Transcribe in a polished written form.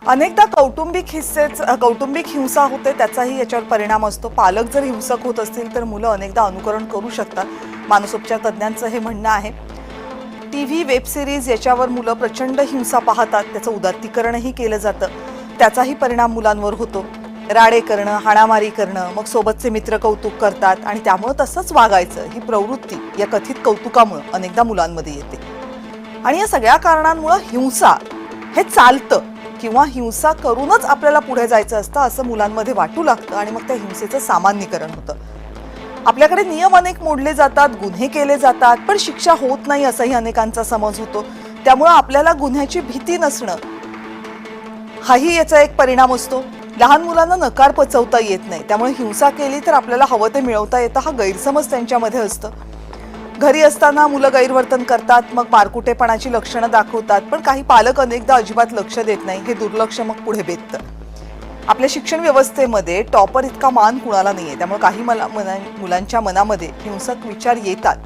अनेकदा कौटुंबिक हिंसा होते, त्याचाही याच्यावर परिणाम असतो. पालक जर हिंसक होत असतील तर मुलं अनेकदा अनुकरण करू शकतात. मानसोपचार तज्ज्ञांचं हे म्हणणं आहे. टीव्ही, वेब सिरीज याच्यावर मुलं प्रचंड हिंसा पाहतात, त्याचं उदात्तीकरणही केलं जातं. त्याचाही परिणाम मुलांवर होतो. राडे करणं, हाणामारी करणं, मग सोबतचे मित्र कौतुक करतात आणि त्यामुळे तसंच वागायचं, ही प्रवृत्ती या कथित कौतुकामुळे अनेकदा मुलांमध्ये येते. आणि या सगळ्या कारणांमुळे हिंसा हे चालतं किंवा हिंसा करूनच आपल्याला पुढे जायचं असतं असं मुलांमध्ये वाटू लागतं आणि मग त्या हिंसेचं सामान्यीकरण होतं. आपल्याकडे नियम अनेक मोडले जातात, गुन्हे केले जातात, पण शिक्षा होत नाही असाही अनेकांचा समज होतो. त्यामुळे आपल्याला गुन्ह्याची भीती नसणं हाही याचा एक परिणाम असतो. लहान मुलांना नकार पचवता येत नाही, त्यामुळे हिंसा केली तर आपल्याला हवं ते मिळवता येतं हा गैरसमज त्यांच्यामध्ये असतं. घरी असताना मुलं गैरवर्तन करतात, मग मारकुटेपणाची लक्षणं दाखवतात, पण काही पालक अनेकदा अजिबात लक्ष देत नाही. हे दुर्लक्ष मग पुढे बेततं. आपल्या शिक्षण व्यवस्थेमध्ये टॉपर इतका मान कुणाला नाहीये, त्यामुळे काही मुलांच्या मनामध्ये हिंसक विचार येतात.